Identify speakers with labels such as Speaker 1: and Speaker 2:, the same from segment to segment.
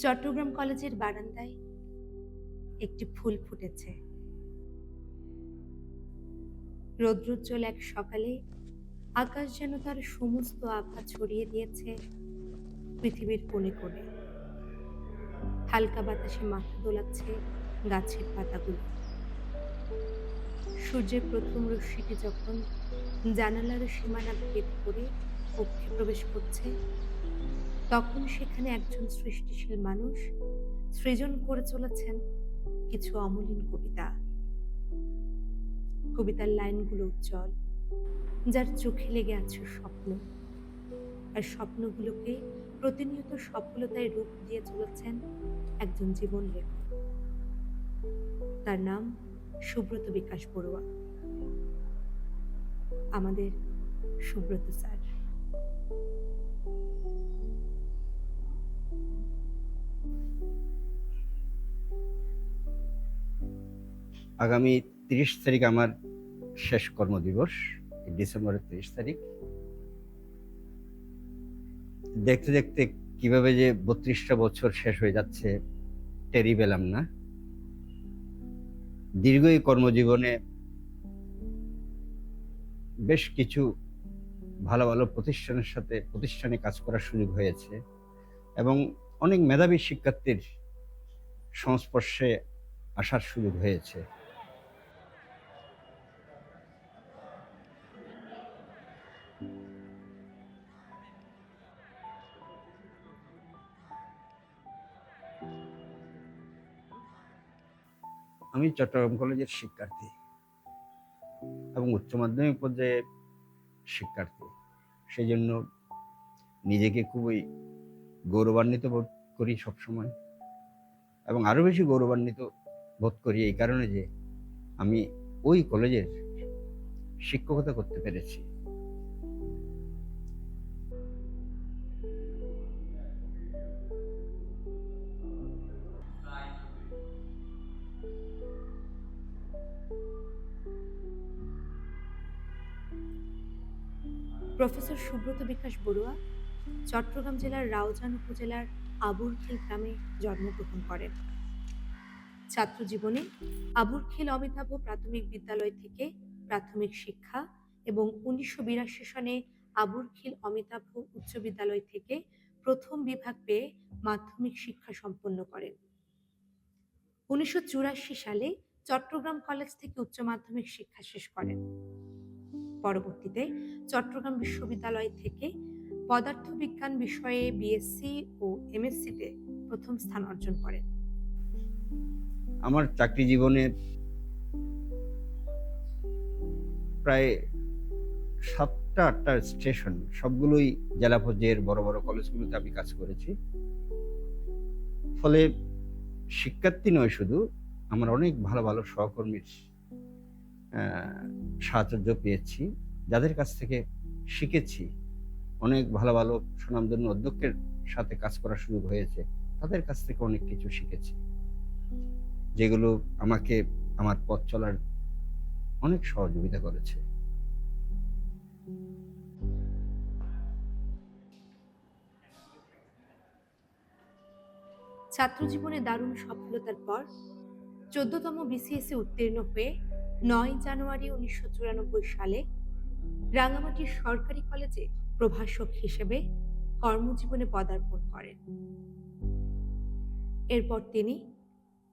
Speaker 1: চট্টগ্রাম কলেজের বারান্দায় একটি ফুল ফুটেছে। রৌদ্রোজ্জ্বল এক সকালে আকাশ যেন তার সমস্ত আভা ছড়িয়ে দিয়েছে পৃথিবীর কোণে কোণে। হালকা বাতাসে মাথা দোলাচ্ছে গাছের পাতাগুলো। সূর্যের প্রথম রশ্মিটি যখন জানালার সীমানা ভেদ করে কক্ষে প্রবেশ করছে, তখন সেখানে একজন সৃষ্টিশীল মানুষ সৃজন করে চলেছেন কিছু অমলিন কবিতা। কবিতার লাইনগুলো উজ্জ্বল, যার চোখে লেগে আছে স্বপ্ন, আর স্বপ্নগুলোকে প্রতিনিয়ত সফলতায় রূপ দিয়ে চলেছেন একজন জীবন লেখক। তার নাম সুব্রত বিকাশ বড়ুয়া, আমাদের সুব্রত স্যার।
Speaker 2: আগামী ৩০ তারিখ আমার শেষ কর্মদিবস, ডিসেম্বরের ৩০ তারিখ। দেখতে দেখতে কিভাবে যে ৩২টা বছর শেষ হয়ে যাচ্ছে টেরই পেলাম না। দীর্ঘ এই কর্মজীবনে বেশ কিছু ভালো ভালো প্রতিষ্ঠানে কাজ করার সুযোগ হয়েছে এবং অনেক মেধাবী শিক্ষার্থীর সংস্পর্শে আসার সুযোগ হয়েছে। আমি চট্টগ্রাম কলেজের শিক্ষার্থী এবং উচ্চ মাধ্যমিক পর্যায়ে শিক্ষার্থী। সেই জন্য নিজেকে খুবই গৌরবান্বিত বোধ করি সবসময়, এবং আরো বেশি গৌরবান্বিত বোধ করি এই কারণে যে আমি ওই কলেজের শিক্ষকতা করতে পেরেছি।
Speaker 1: প্রফেসর সুব্রত বিকাশ বড়ুয়া চট্টগ্রাম জেলার রাউজান উপজেলার আবুরখিল গ্রামে জন্মগ্রহণ করেন। ছাত্র জীবনে আবুরখিল অমিতাভ প্রাথমিক বিদ্যালয় থেকে প্রাথমিক শিক্ষা এবং ১৯৮২ সনে আবুরখিল অমিতাভ উচ্চ বিদ্যালয় থেকে প্রথম বিভাগ পেয়ে মাধ্যমিক শিক্ষা সম্পন্ন করেন। ১৯৮৪ সালে চট্টগ্রাম কলেজ থেকে উচ্চ মাধ্যমিক শিক্ষা শেষ করেন। পরবর্তীতে চট্টগ্রাম বিশ্ববিদ্যালয় থেকে পদার্থবিজ্ঞান বিষয়ে বিএসসি ও এমএসসিতে প্রথম স্থান অর্জন করেন।
Speaker 2: আমার চাকরি জীবনে প্রায় ৭টা-৮টা স্টেশন, সবগুলোই জেলা পর্যায়ের বড় বড় কলেজগুলোতে আমি কাজ করেছি। ফলে শিক্ষার্থী নয় শুধু, আমার অনেক ভালো ভালো সহকর্মীর সাহায্য পেয়েছি, যাদের কাছ থেকে শিখেছি। অনেক ভালো ভালো সুনামধন্য অধ্যক্ষের সাথে কাজ করার সুযোগ হয়েছে, তাদের কাছ থেকে অনেক কিছু শিখেছি, যেগুলো আমাকে আমার পথ চলার অনেক সহযোগিতা করেছে।
Speaker 1: ছাত্র জীবনে দারুণ সফলতার পর ১৪তম বিসিএসে উত্তীর্ণ হয়ে ৯ জানুয়ারি ১৯৯৪ সালে রাঙামাটির সরকারি কলেজে প্রভাষক হিসেবে কর্মজীবনে পদার্পণ করেন। এরপর তিনি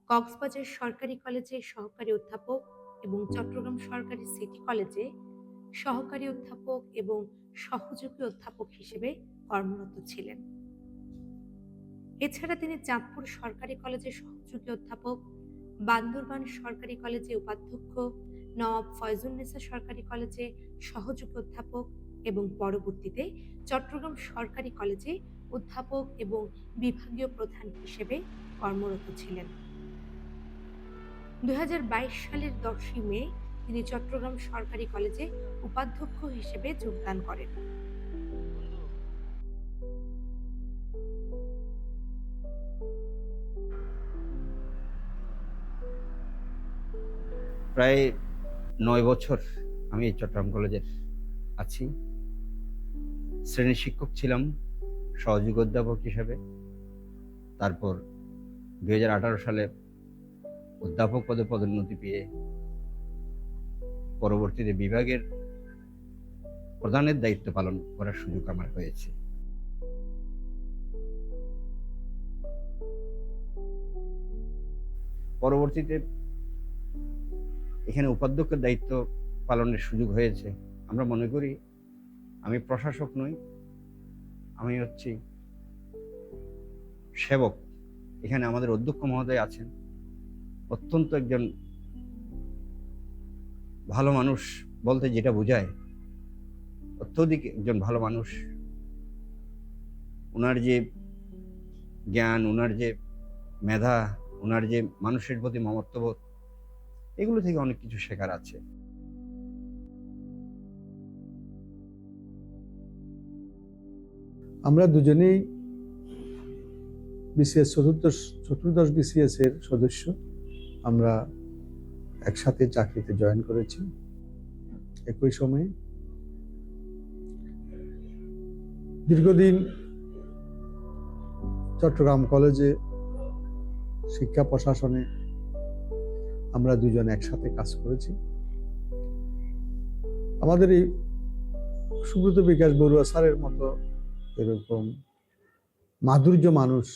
Speaker 1: কক্সবাজার সরকারি কলেজের সহকারী অধ্যাপক এবং চট্টগ্রাম সরকারি সিটি কলেজে সহকারী অধ্যাপক এবং সহযোগী অধ্যাপক হিসেবে কর্মরত ছিলেন। এছাড়া তিনি চাঁদপুর সরকারি কলেজের সহযোগী অধ্যাপক, বান্দরবান সরকারি কলেজে উপাধ্যক্ষ, নওয়াব ফয়জুন্নেসা সরকারি কলেজে সহযোগী অধ্যাপক এবং পরবর্তীতে চট্টগ্রাম সরকারি কলেজে অধ্যাপক এবং বিভাগীয় প্রধান হিসেবে কর্মরত ছিলেন। 2022 সালের 10ই মে তিনি চট্টগ্রাম সরকারি কলেজে উপাধ্যক্ষ হিসেবে যোগদান করেন।
Speaker 2: প্রায় 9 বছর আমি এই চট্টগ্রাম কলেজের আছি। শ্রেণী শিক্ষক ছিলাম সহযোগী অধ্যাপক হিসেবে। তারপর 2018 সালে অধ্যাপক পদে পদোন্নতি পেয়ে পরবর্তীতে বিভাগের প্রধানের দায়িত্ব পালন করার সুযোগ আমার হয়েছে। পরবর্তীতে এখানে উপাধ্যক্ষের দায়িত্ব পালনের সুযোগ হয়েছে। আমরা মনে করি আমি প্রশাসক নই, আমি হচ্ছি সেবক। এখানে আমাদের অধ্যক্ষ মহোদয় আছেন, অত্যন্ত একজন ভালো মানুষ বলতে যেটা বোঝায়, অত্যধিক একজন ভালো মানুষ। ওনার যে জ্ঞান, ওনার যে মেধা, ওনার যে মানুষের প্রতি মমত্ববোধ, এগুলো থেকে অনেক কিছু শেখার আছে।
Speaker 3: আমরা দুজনেই বিসিএস চতুর্দশ বিসিএস এর সদস্য। আমরা একসাথে চাকরিতে জয়েন করেছি একই সময়ে। দীর্ঘদিন চট্টগ্রাম কলেজে শিক্ষা প্রশাসনে আমরা দুজন একসাথে কাজ করেছি। আমাদের এই সুব্রত বিকাশ বড়ুয়া স্যারের মতো এরকম মাধুর্য মানুষ,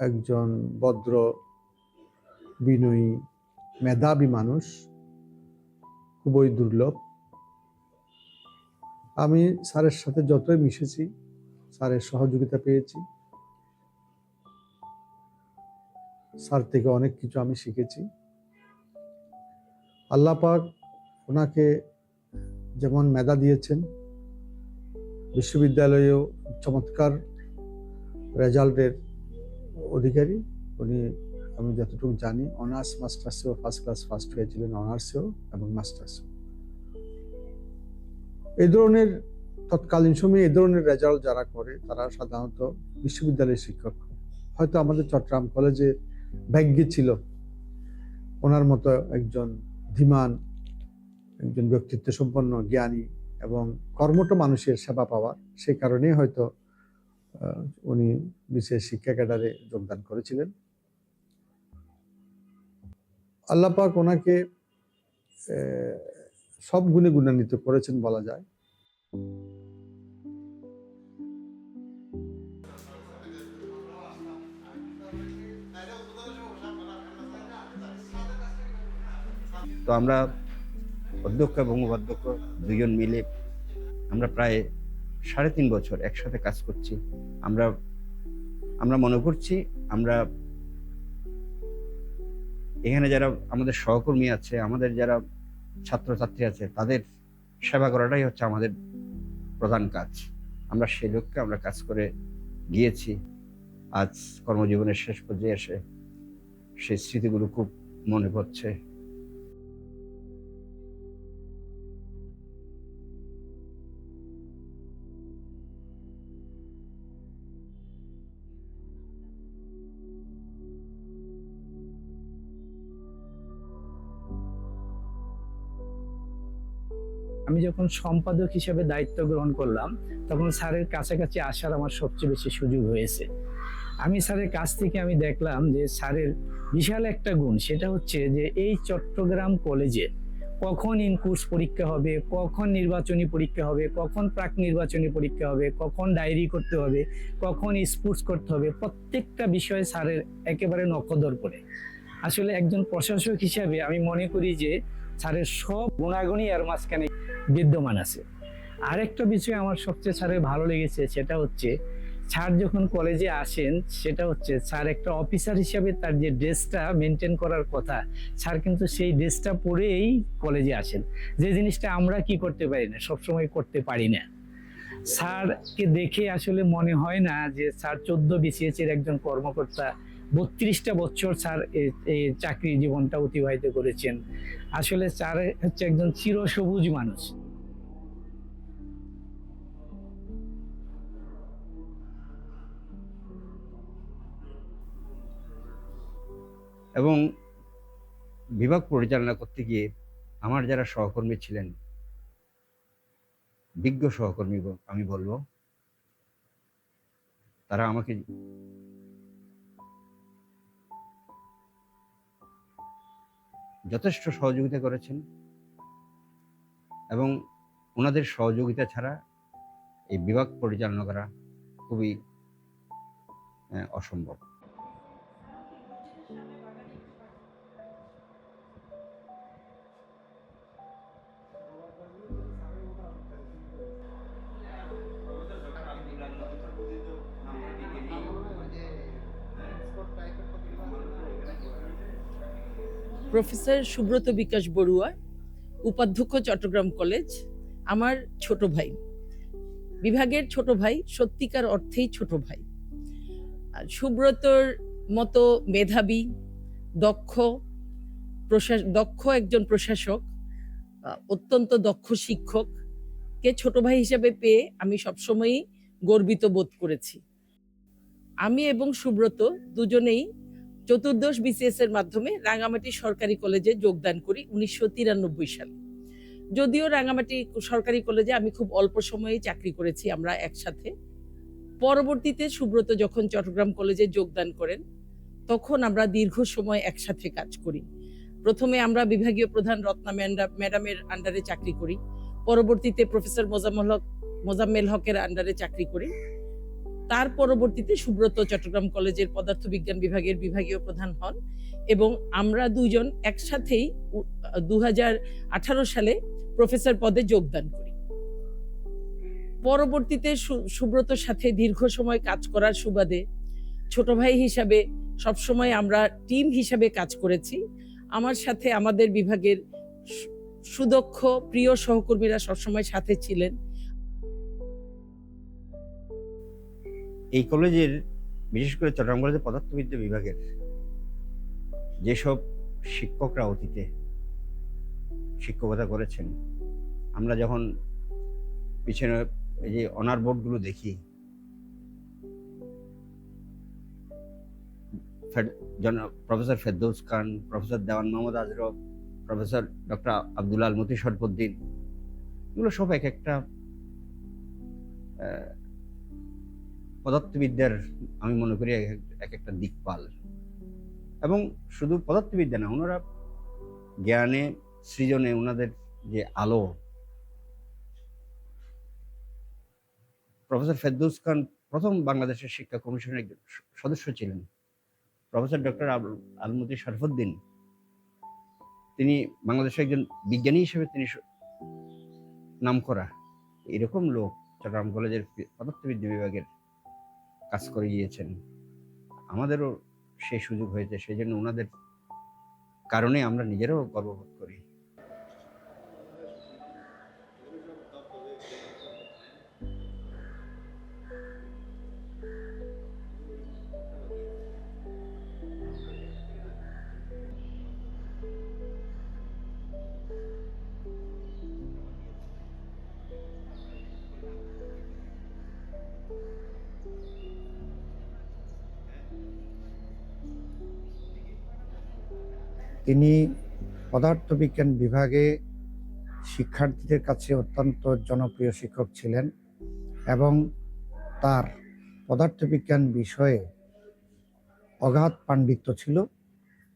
Speaker 3: একজন ভদ্র বিনয়ী মেধাবী মানুষ খুবই দুর্লভ। আমি স্যারের সাথে যতই মিশেছি, স্যারের সহযোগিতা পেয়েছি, স্যার থেকে অনেক কিছু আমি শিখেছি। আল্লাহ পাক ওনাকে যেমন মেধা দিয়েছেন, বিশ্ববিদ্যালয়েও চমৎকার রেজাল্টের অধিকারী উনি। আমি যতটুকু জানি অনার্স মাস্টার্সেও ফার্স্ট ক্লাস ফার্স্ট হয়েছিলেন, অনার্সেও এবং মাস্টার্সেও। এই ধরনের তৎকালীন সময়ে এই ধরনের রেজাল্ট যারা করে তারা সাধারণত বিশ্ববিদ্যালয়ের শিক্ষক। হয়তো আমাদের চট্টগ্রাম কলেজে ভাগ্যে ছিল ওনার মতো একজন ধীমান, একজন ব্যক্তিত্ব সম্পন্ন, জ্ঞানী এবং কর্মঠ মানুষের সেবা পাওয়ার। সেই কারণেই হয়তো উনি বিশেষ শিক্ষা ক্যাডারে যোগদান করেছিলেন। আল্লাহ পাক ওনাকে সব গুণে গুণান্বিত করেছেন বলা যায়।
Speaker 2: তো আমরা অধ্যক্ষ এবং উপাধ্যক্ষ দুজন মিলে আমরা প্রায় 3.5 বছর একসাথে কাজ করছি। আমরা মনে করছি আমরা এখানে যারা আমাদের সহকর্মী আছে, আমাদের যারা ছাত্রছাত্রী আছে, তাদের সেবা করাটাই হচ্ছে আমাদের প্রধান কাজ। আমরা সেই লক্ষ্যে আমরা কাজ করে গিয়েছি। আজ কর্মজীবনের শেষ পর্যায়ে এসে সেই স্মৃতিগুলো খুব মনে পড়ছে।
Speaker 4: আমি যখন সম্পাদক হিসেবে দায়িত্ব গ্রহণ করলাম, তখন স্যারের কাছাকাছি আসার আমার সবচেয়ে বেশি সুযোগ হয়েছে। আমি স্যারের কাছ থেকে আমি দেখলাম যে স্যারের বিশাল একটা গুণ, সেটা হচ্ছে যে এই চট্টগ্রাম কলেজে কখন ইনকোর্স পরীক্ষা হবে, কখন নির্বাচনী পরীক্ষা হবে, কখন প্রাক নির্বাচনী পরীক্ষা হবে, কখন ডায়েরি করতে হবে, কখন স্পোর্টস করতে হবে, প্রত্যেকটা বিষয়ে স্যারের একেবারে নখদর করে। আসলে একজন প্রশাসক হিসাবে আমি মনে করি যে স্যারের সব গুণাগুণই এর মাঝখানে বিদ্যমান আছে। আরেকটা বিষয় আমার সবচেয়ে স্যারের ভালো লেগেছে, সেটা হচ্ছে স্যার যখন কলেজে আসেন, সেটা হচ্ছে স্যার একটা অফিসার হিসাবে তার যে ড্রেসটা মেনটেন করার কথা, স্যার কিন্তু সেই ড্রেসটা পরেই কলেজে আসেন, যে জিনিসটা আমরা কি করতে পারি না, সবসময় করতে পারি না। স্যারকে দেখে আসলে মনে হয় না যে স্যার 14 BCS এর একজন কর্মকর্তা, 32টা বছর স্যার এই চাকরি জীবনটা অতিবাহিত করেছেন। আসলে স্যার হচ্ছে একজন চিরসবুজ মানুষ।
Speaker 2: এবং বিভাগ পরিচালনা করতে গিয়ে আমার যারা সহকর্মী ছিলেন, বিজ্ঞ সহকর্মী আমি বলবো, তারা আমাকে যথেষ্ট সহযোগিতা করেছেন এবং ওনাদের সহযোগিতা ছাড়া এই বিভাগ পরিচালনা করা খুবই অসম্ভব।
Speaker 5: প্রফেসর সুব্রত বিকাশ বড়ুয়া, উপাধ্যক্ষ, চট্টগ্রাম কলেজ, আমার ছোট ভাই, বিভাগের ছোট ভাই, সত্যিকার অর্থেই ছোট ভাই। আর সুব্রতর মতো মেধাবী, দক্ষ একজন প্রশাসক, অত্যন্ত দক্ষ শিক্ষককে ছোট ভাই হিসেবে পেয়ে আমি সবসময়ই গর্বিত বোধ করেছি। আমি এবং সুব্রত দুজনেই চতুর্দশ BCS এর মাধ্যমে রাঙামাটি সরকারি কলেজে যোগদান করি 1993 সালে। যদিও রাঙামাটি সরকারি কলেজে আমি খুব অল্প সময়ে চাকরি করেছি আমরা একসাথে। পরবর্তীতে সুব্রত যখন চট্টগ্রাম কলেজে যোগদান করেন, তখন আমরা দীর্ঘ সময় একসাথে কাজ করি। প্রথমে আমরা বিভাগীয় প্রধান রত্না ম্যাডামের আন্ডারে চাকরি করি, পরবর্তীতে প্রফেসর মোজাম্মেল হকের আন্ডারে চাকরি করি। তার পরবর্তীতে সুব্রত চট্টগ্রাম কলেজের পদার্থবিজ্ঞান বিভাগের বিভাগীয় প্রধান হন এবং আমরা দুজন একসাথেই 2018 সালে প্রফেসর পদে যোগদান করি। পরবর্তীতে সুব্রতর সাথে দীর্ঘ সময় কাজ করার সুবাদে ছোট ভাই হিসাবে সবসময় আমরা টিম হিসাবে কাজ করেছি। আমার সাথে আমাদের বিভাগের সুদক্ষ প্রিয় সহকর্মীরা সবসময় সাথে ছিলেন।
Speaker 2: এই কলেজের, বিশেষ করে চট্টগ্রাম কলেজের পদার্থবিদ্যা বিভাগের যেসব শিক্ষকরা অতীতে শিক্ষকতা করেছেন, আমরা যখন পিছনে এই যে অনার বোর্ডগুলো দেখি, প্রফেসর ফেরদৌস খান, প্রফেসর দেওয়ান মোহাম্মদ আজরফ, প্রফেসর ডক্টর আব্দুল আল মতি শরফুদ্দিন, এগুলো সব এক একটা পদার্থবিদ্যার, আমি মনে করি এক একটা দিকপাল। এবং শুধু পদার্থবিদ্যা না, ওনারা জ্ঞানে, সৃজনে ওনাদের যে আলো। প্রফেসর ফেরদৌস খান প্রথম বাংলাদেশের শিক্ষা কমিশনের একজন সদস্য ছিলেন। প্রফেসর ডক্টর আলমতি শরফুদ্দিন, তিনি বাংলাদেশের একজন বিজ্ঞানী হিসেবে তিনি নামকরা। এরকম লোক চট্টগ্রাম কলেজের পদার্থবিদ্যা বিভাগের কাজ করে গিয়েছেন। আমাদেরও সেই সুযোগ হয়েছে, সেই জন্য ওনাদের কারণে আমরা নিজেরাও গর্ববোধ করি।
Speaker 6: তিনি পদার্থবিজ্ঞান বিভাগে শিক্ষার্থীদের কাছে অত্যন্ত জনপ্রিয় শিক্ষক ছিলেন এবং তার পদার্থবিজ্ঞান বিষয়ে অগাধ পাণ্ডিত্য ছিল।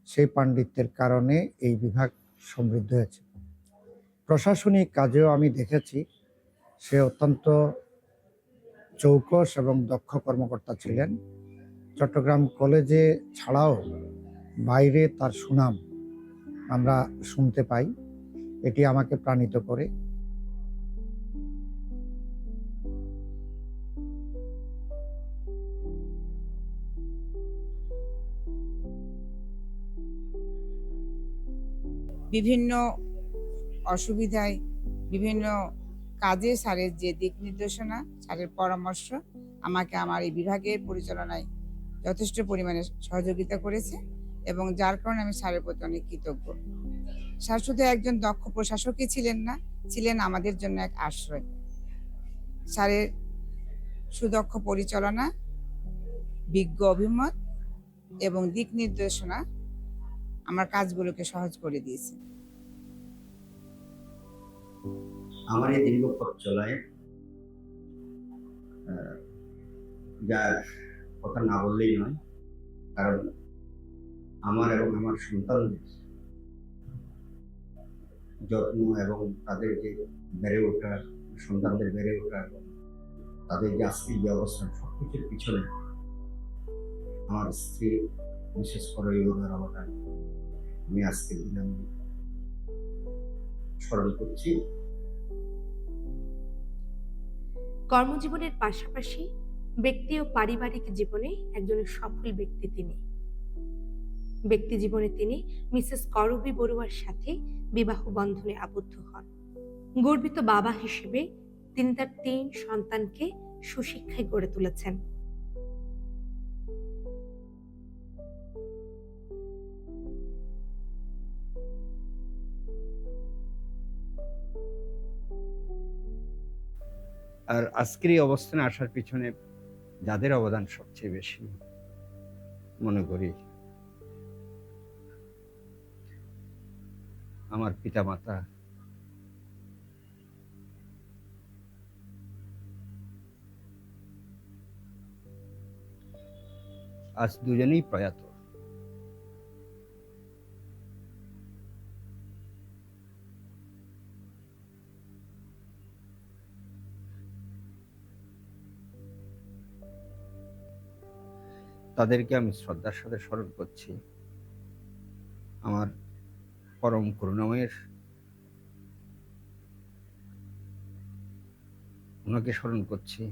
Speaker 6: সেই পাণ্ডিত্যের কারণে এই বিভাগ সমৃদ্ধ হয়েছে। প্রশাসনিক কাজেও আমি দেখেছি সে অত্যন্ত চৌকস এবং দক্ষ কর্মকর্তা ছিলেন। চট্টগ্রাম কলেজে ছাড়াও বাইরে তার সুনাম আমরা শুনতে পাই, এটি আমাকে প্রাণিত করে।
Speaker 7: বিভিন্ন অসুবিধায়, বিভিন্ন কাজে স্যারের যে দিক নির্দেশনা, স্যারের পরামর্শ আমাকে আমার এই বিভাগের পরিচালনায় যথেষ্ট পরিমাণে সহযোগিতা করেছে এবং যার কারণে আমি স্যারের প্রতি অনেক কৃতজ্ঞ। স্যার শুধু একজন দক্ষ প্রশাসকই ছিলেন না, ছিলেন আমাদের জন্য এক আশ্রয়। স্যারের সুদক্ষ পরিচালনা, বিজ্ঞ অভিমত এবং দিক নির্দেশনা আমার কাজগুলোকে সহজ করে দিয়েছে।
Speaker 2: আমার এই দীর্ঘ পথ চলায় যার কথা না বললেই নয়, কারণ আমার এবং আমার সন্তানদের যত্ন এবং তাদের যে বেড়ে ওঠা, সন্তানদের বেড়ে ওঠা, তাদের যে আজকের যে অবস্থান, সবকিছুর পিছনে আমার স্ত্রী বিশেষ করে যোগদার অবদান আমি আজকের দিনে আমি স্মরণ করছি।
Speaker 1: কর্মজীবনের পাশাপাশি ব্যক্তি ও পারিবারিক জীবনে একজন সফল ব্যক্তি তিনি। ব্যক্তি জীবনে তিনি মিসেস করবী বড়ুয়ার সাথে বিবাহ বন্ধনে আবদ্ধ হন। গর্বিত বাবা হিসেবে তিনি তার 3 সন্তানকে সুশিক্ষায় গড়ে তুলেছেন।
Speaker 2: আর আজকের এই অবস্থানে আসার পিছনে যাদের অবদান সবচেয়ে বেশি মনে করি আমার পিতামাতা, আজ দুজনেই প্রয়াত। তাদেরকে আমি শ্রদ্ধার সাথে স্মরণ করছি। আমার পরম করুণাময়ের ওনাকে স্মরণ করছি।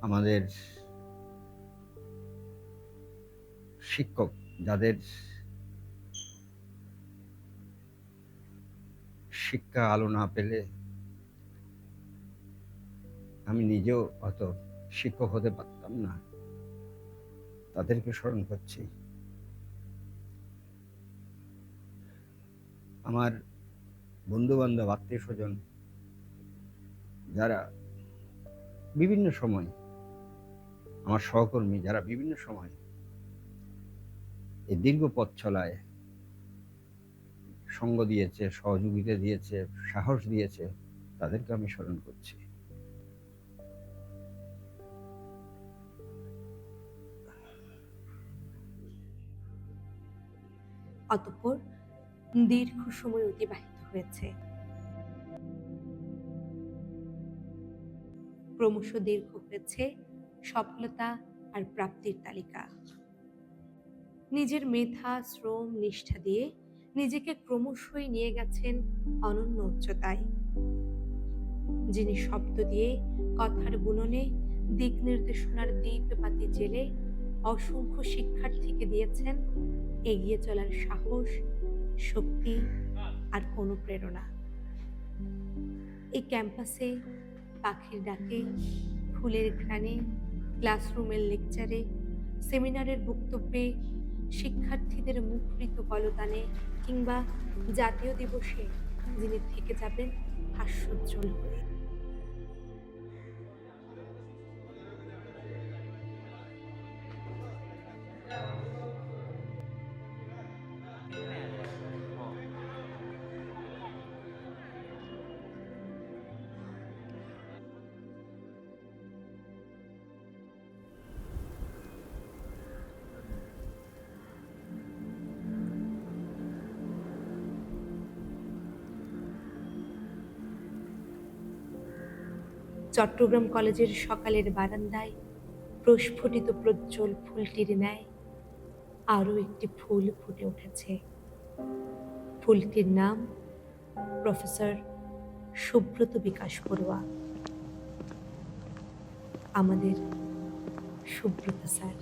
Speaker 2: আমাদের শিক্ষক, যাদের শিক্ষা আলো না পেলে আমি নিজেও হয়তো শিক্ষক হতে পারতাম না, তাদেরকে স্মরণ করছি। আমার বন্ধু বান্ধব, আত্মীয় স্বজন, যারা বিভিন্ন সময়, আমার সহকর্মী যারা বিভিন্ন সময় এই দীর্ঘ পথ চলায় সঙ্গ দিয়েছে, সহযোগিতা দিয়েছে, সাহস দিয়েছে, তাদেরকে আমি স্মরণ করছি।
Speaker 1: অতঃপর দীর্ঘ সময় অতিবাহিত হয়েছে। ক্রমশ দীর্ঘ হয়েছে সফলতা আর প্রাপ্তির তালিকা। নিজের মেধা, শ্রম, নিষ্ঠা দিয়ে নিজেকে ক্রমশই নিয়ে গেছেন অনন্য উচ্চতায়। যিনি শব্দ দিয়ে, কথার বুননে, দিক নির্দেশনার দীপবাতি জেলে অসংখ্য শিক্ষার্থীকে দিয়েছেন এগিয়ে চলার সাহস, শক্তি আর অনুপ্রেরণা। এই ক্যাম্পাসে পাখির ডাকে, ফুলের ঘ্রাণে, ক্লাসরুমের লেকচারে, সেমিনারের বক্তব্যে, শিক্ষার্থীদের মুখরিত কলতানে কিংবা জাতীয় দিবসে যিনি থেকে যাবেন হাস্যোজ্জ্বল হয়ে। চট্টগ্রাম কলেজের সকালের বারান্দায় প্রস্ফুটিত প্রজ্জ্বল ফুলটির ন্যায় আরও একটি ফুল ফুটে উঠেছে। ফুলটির নাম প্রফেসর সুব্রত বিকাশ বড়ুয়া, আমাদের সুব্রত স্যার।